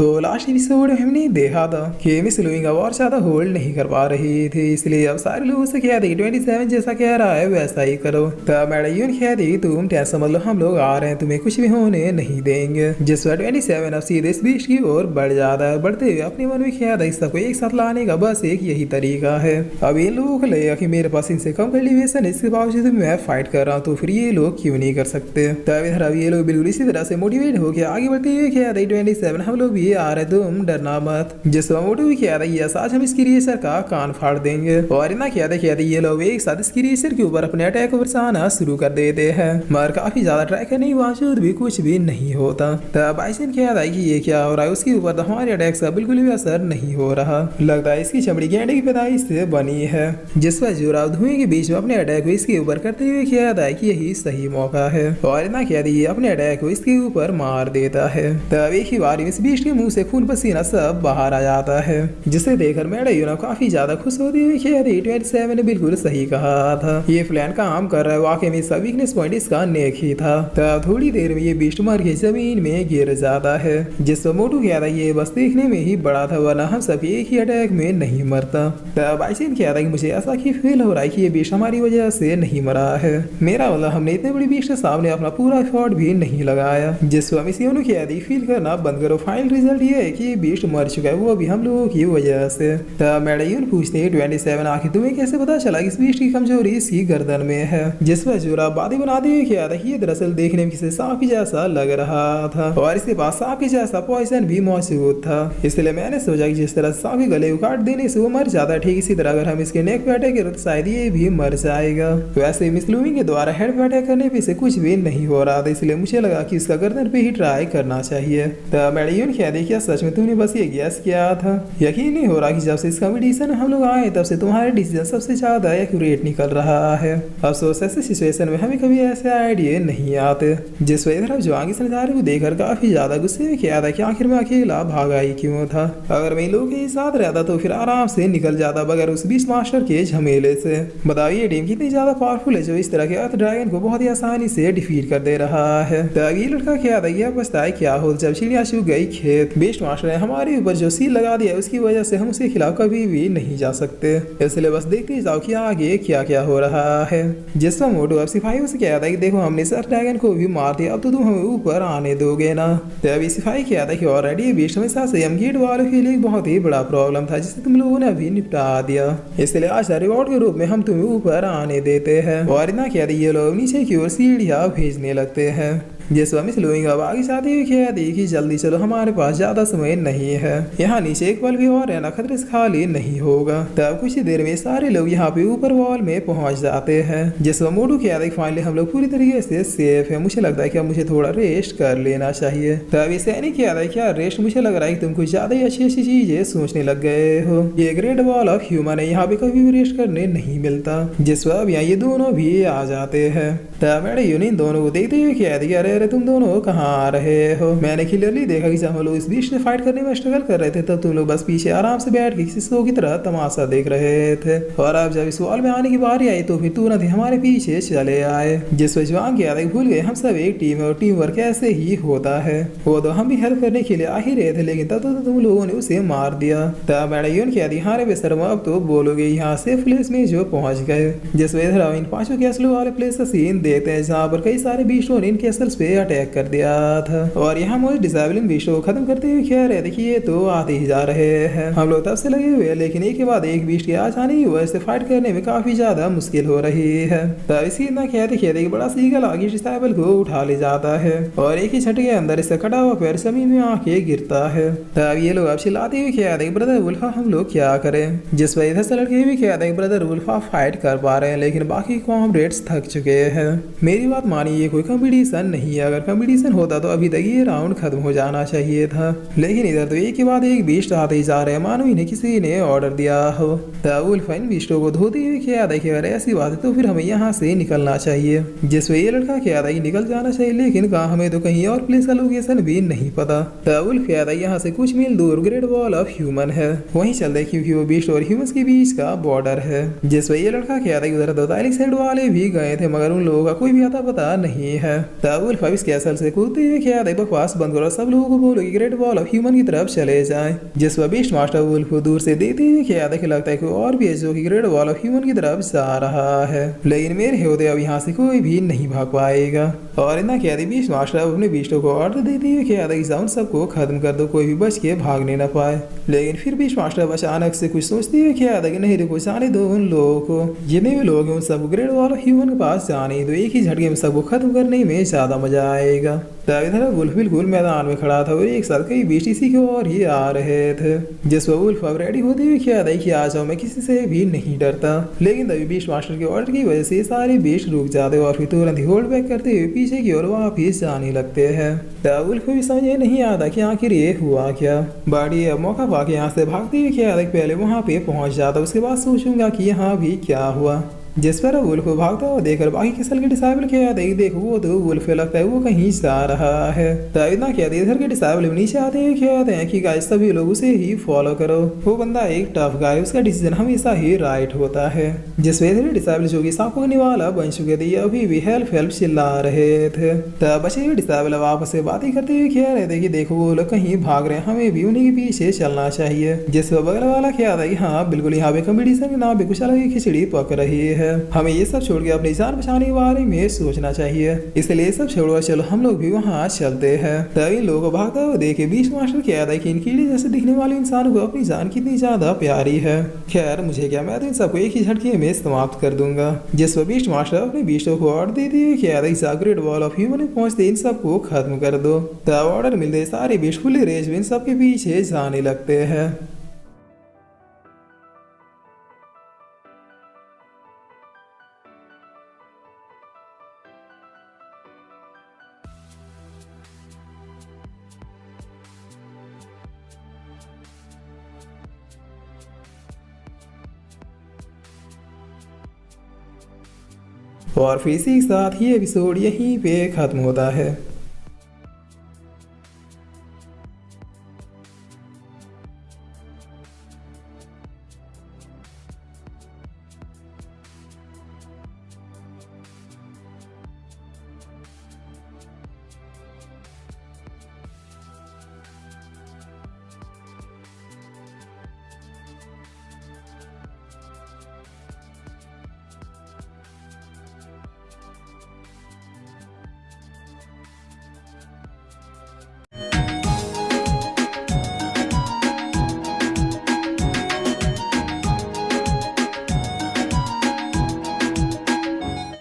तो last episode में हमने देखा था कि मिस लुइंग अब और ज्यादा होल्ड नहीं कर पा रही थी, इसलिए अब सारे लोगों से कह दी 27 जैसा कह रहा है वैसा ही करो। तब मैडम यून कह दी तुम टेंशन मत लो, हम लोग आ रहे हैं, तुम्हें कुछ भी होने नहीं देंगे। जिस पर 27 अब सीधे इस बीच की ओर बढ़ जाता है। बढ़ते हुए अपने मन में कह दी सबको एक साथ लाने का बस एक यही तरीका है। अब इन लोगों को लगेगा कि मेरे पास इनसे कम कल्टीवेशन, इसके बावजूद मैं फाइट कर रहा हूँ, तो फिर ये लोग क्यों नहीं कर सकते। तब इधर अब ये लोग बिल्कुल इसी तरह से मोटिवेट हो गया आगे बढ़ते हुए कह दी 27 हम लोग भी आ रहे, तुम डरना मत। जिस मोटू भी कह रही है आज हम इसकी रेसर का कान फाड़ देंगे। और इतना कहते कहते ये लोग एक साथ इसकी रेसर के ऊपर अपने अटैक बरसाना शुरू कर देते हैं, मगर काफी ज्यादा ट्राई करने के बावजूद भी कुछ भी नहीं होता। तब बाइसन कहता है कि ये क्या हो रहा है, उसके ऊपर तो हमारे अटैक का बिल्कुल भी असर नहीं हो रहा, लगता है इसकी चमड़ी गेंडे की पैदाइश से बनी है। जिस पर जोराव धुएं के बीच में अपने अटैक को इसके ऊपर करते हुए कहता है कि यही सही मौका है, और इतना कह दी अपने अटैक को इसके ऊपर मार देता है। तब एक ही बार इस बीच के मुंह से खून पसीना सब बाहर आ जाता है, जिसे देखकर मैडम यूना काफी ज्यादा खुश होती हुई कह रही 27 ने बिल्कुल सही कहा था, ये प्लान काम कर रहा है, वाकई में इसका वीकनेस पॉइंट इसका नेक ही था। तब थोड़ी देर में ये बीस्ट मर के जमीन में गिर जाता है। जिस पर मोटू कह रहा है ये बस देखने में ही बड़ा था, वरना हम सब एक ही अटैक में नहीं मरता। तब आइसिन कह रहा है कि मुझे ऐसा ही फील हो रहा है कि ये बीस्ट हमारी वजह से नहीं मरा है, मेरा वाला हमने इतने बड़ी बीस्ट के सामने अपना पूरा एफर्ट भी नहीं लगाया। जिस पर इसी कह दी फील करना बंद करो, फाइनल रिजल्ट ये है कि ये बीस्ट मर चुका है, वो भी हम लोगों की वजह से। तब मैडम पूछते हैं 27 आखिर तुम्हें कैसे पता चला कि इस बीस्ट की कमजोरी इसकी गर्दन में है। जिस पर जोरा बातें बनाते हुए क्या था, ये दरअसल देखने में किसी सांप की जैसा लग रहा था, और इसके पास सांप की जैसा पॉइजन भी मौजूद था, इसलिए मैंने सोचा कि जिस तरह सांप के गले को काट देने से वो मर जाता है, ठीक इसी तरह अगर हम इसके नेक पे अटैक करें तो शायद ये भी मर जाएगा। वैसे मिस लुइंग के द्वारा हेड पे अटैक करने पे से कुछ भी नहीं हो रहा था, इसलिए मुझे लगा कि इसका गर्दन पे ही ट्राई करना चाहिए। तब मैडम कह दी क्या सच में तुमने बस ये गैस किया था, यकीन नहीं हो रहा कि जब से इस कंपटीशन हम लोग आए तब से तुम्हारे डिसीजन सबसे ज्यादा एक्यूरेट निकल रहा है। अफसोस ऐसे सिचुएशन में हमें कभी ऐसे आइडिया नहीं आते। जिस वजह जो आगे से नजारे को देखकर काफी ज्यादा गुस्से में किया था कि आखिर में अकेला भागा ही क्यों था, अगर मैं लोग के साथ रहता तो फिर आराम से निकल जाता बगैर उस बीस्ट मास्टर के झमेले से। बताइए टीम कितनी ज्यादा पावरफुल है जो इस तरह के अर्थ ड्रैगन को बहुत ही आसानी से डिफीट कर दे रहा है। तब ये लड़का क्या था यह पछता है क्या हो जब चिड़िया छू गई खेत, बेस्ट मास्टर ने हमारे ऊपर जो सील लगा दिया उसकी वजह से हम उसके खिलाफ कभी भी नहीं जा सकते, इसलिए बस देखते जाओ कि आगे क्या क्या हो रहा है। जिसका मोटो अब सिपाहियों से कहता है कि देखो हमने सर ड्रैगन को भी मार दिया, अब तो तुम हमें ऊपर आने दोगे ना। तभी सिपाही कहता है कि ऑलरेडी बेस्ट हमेशा से हम गेट वालों के लिए बहुत ही बड़ा प्रॉब्लम था जिसे तुम लोगों ने अभी निपटा दिया, इसलिए आज रिवॉर्ड के रूप में हम तुम्हें ऊपर आने देते हैं। और इतना कहते ये लोग नीचे की ओर सीढ़ियां भेजने लगते हैं। जिस मिस लुइंग अब आगे साथी हुई कह दी कि जल्दी चलो हमारे पास ज्यादा समय नहीं है, यहाँ नीचे एक पल भी और रहना खतरे से खाली नहीं होगा। तब कुछ ही देर में सारे लोग यहाँ पे ऊपर वॉल में पहुंच जाते हैं। जिस मोटू कह दी फाइनली हम लोग पूरी तरीके से सेफ है, मुझे लगता है कि अब मुझे थोड़ा रेस्ट कर लेना चाहिए। तब इसे नहीं कह रहा क्या रेस्ट, मुझे लग रहा है कि तुम कुछ ज्यादा ही अच्छी अच्छी चीजें सोचने लग गए हो, ये ग्रेट वॉल ऑफ ह्यूमन है, यहाँ पे कभी भी रेस्ट करने नहीं मिलता। जिस अब यहाँ ये दोनों भी आ जाते हैं। तब मैडम यूनियन दोनों को देखते हुए कह दी अरे तुम दोनों कहाँ आ रहे हो, मैंने क्लियरली देखा कि जब हम लोग इस बीच से फाइट करने में स्ट्रगल कर रहे थे तब तुम लोग बस पीछे आराम से बैठ के किसी शो की तरह तमाशा देख रहे थे, और अब जब इस वॉल में आने की बारी आई तो फिर तुरंत ही हमारे पीछे चले आए। जिस वजह जवान किया था भूल गए हम सब एक टीम है और टीम वर्क ऐसे ही होता है, वो तो हम भी हेल्प करने के लिए आ ही रहे थे लेकिन तब तो तुम लोगों ने उसे मार दिया। तब मैडम यून कह दी हाँ रे शर्मा अब तो बोलोगे यहाँ से प्लेस में जो पहुंच गए। जिस वजह इन 5 कैसलों वाले प्लेस का सीन देखते हैं जहाँ पर कई सारे बीस्टों ने इन कैसल्स पे अटैक कर दिया था, और यहाँ मुझे डिसेबलिंग बीस्टों को खत्म करते हुए कह रहे थे कि ये तो आते ही जा रहे हैं, हम लोग तब से लगे हुए हैं लेकिन एक के बाद एक बीस्ट के आ जाने की वजह से फाइट करने में काफी ज्यादा मुश्किल हो रही है। तब इसी इतना कहते कहते बड़ा सीगल आगे डिसेबल को उठा ले जाता है और एक ही झटके के अंदर इससे कटा हुआ पैर जमीन में आके गिरता है। तब ये लोग अब चिल्लाते हुए कहते ब्रदर वुल्फा हम लोग क्या करें, जिस पर इधर से लड़के भी कहते ब्रदर वुल्फा फाइट कर पा रहे हैं लेकिन बाकी कॉमरेड्स थक चुके हैं, मेरी बात मानिए कोई कंपटीशन नहीं है, अगर कंपटीशन होता तो अभी तक ये राउंड खत्म हो जाना चाहिए था, लेकिन इधर तो एक के बाद एक बीस्ट आते ही जा रहे हैं मानो इन्हें किसी ने ऑर्डर दिया हो। तब वुल्फा इन बीस्टों को धोते हुए क्या था कि अगर ऐसी बात है तो फिर हमें यहाँ से निकलना चाहिए। जिस पे ये लड़का क्या था कि निकल जाना चाहिए लेकिन कहा हमें तो कहीं और प्लेस का लोकेशन भी नहीं पता। तब वुल्फ क्या था यहाँ से कुछ मील दूर ग्रेट वॉल ऑफ ह्यूमन है, वहीं चल रहे क्योंकि वो बीस्ट और ह्यूमंस के बीच का बॉर्डर है। जिस पे ये लड़का क्या था कि उधर दोतालिक साइड वाले भी गए थे मगर उन लोगों का कोई भी आता पता नहीं है। तब वुल्फ अब इस कैसल से कूदते हुए क्या बकवास बंद करो, सब लोगों को बोलो कि ग्रेट वॉल ऑफ ह्यूमन की तरफ चले जाएं। जिस पर बीस्ट मास्टर वुल्फ को दूर से देखते हुए क्या कि लगता है कि और भी है जो कि ग्रेट वॉल ऑफ ह्यूमन की तरफ जा रहा है, लेकिन मेरे होते अब यहाँ से कोई भी नहीं भाग पाएगा। और इतना क्या बीस्ट मास्टर अपने बीस्टों को ऑर्डर देते हुए क्या कि उन सबको खत्म कर दो, कोई भी बच के भागने न पाए। लेकिन फिर बीस्ट मास्टर अचानक से कुछ सोचते हुए क्या कि नहीं देखो, जाने दो उन लोगों को, जितने भी लोग हैं उन सबको ग्रेट वॉल ऑफ ह्यूमन के पास जाने दो, एक ही झटके में सबको खत्म करने में ज्यादा मजा आएगा। तब इधर वुल्फ बिल्कुल मैदान में खड़ा था और एक साथ कई बीस्ट इसी की ओर ही आ रहे थे। जिस पर वुल्फ अब रेडी होते हुए क्या था कि आ जाओ, मैं किसी से भी नहीं डरता। लेकिन तभी बीस्ट मास्टर के ऑर्डर की वजह से सारे बीस्ट रुक जाते और फिर तुरंत ही होल्ड बैक करते हुए पीछे की ओर वापिस जाने लगते हैं। तब वुल्फ को भी समझ नहीं आता कि आखिर ये हुआ क्या। बाड़ी अब मौका पाके यहाँ से भागते हुए क्या था पहले वहाँ पे पहुंच जाता, उसके बाद सोचूंगा कि यहाँ भी क्या हुआ। जिस पर वुल्फ को भागता हुआ देखकर बाकी किसल के डिसाइबल क्या देखो वो तो वुल्फ लगता है वो कहीं जा रहा है। तब इतना क्या इधर के डिसाइबल नीचे आते हैं क्या हैं कि गाइस सभी लोग उसे ही फॉलो करो, वो बंदा एक टफ गाय, उसका डिसीजन हमेशा ही राइट होता है। जिस वजह डिसाइबल जो कि सांप होने वाला बन चुके थे अभी भी हेल्प हेल्प चिल्ला रहे थे। तब बचे हुए डिसाइबल अब आपस में बातें करते हुए कह रहे थे कि देखो वो लोग कहीं भाग रहे हैं, हमें भी उन्हीं के पीछे चलना चाहिए। जिस बगल वाला क्या था कि हाँ बिल्कुल यहाँ पे कंपटीशन के नाम पे कुछ अलग ही खिचड़ी पक रही है, हमें ये सब छोड़ के अपनी जान बचाने के बारे में सोचना चाहिए, इसलिए ये सब छोड़कर चलो हम लोग भी वहाँ चलते हैं। तभी इन लोगों को भागता हुआ देखे बीस्ट मास्टर क्या था कि इन कीड़े जैसे दिखने वाले इंसान को अपनी जान कितनी ज्यादा प्यारी है। खैर मुझे क्या, मैं तो इन सबको एक ही झटके में समाप्त कर दूंगा। जिस पर बीस्ट मास्टर अपने बीस्टों को ऑर्डर देते हुए क्या था ग्रेट वॉल ऑफ ह्यूमन में पहुंचते इन सबको खत्म कर दो। तब ऑर्डर मिलते सारे बीस्ट फुली रेज में इन सबके पीछे जाने लगते हैं। और फिर इसी के साथ ही एपिसोड यहीं पे खत्म होता है।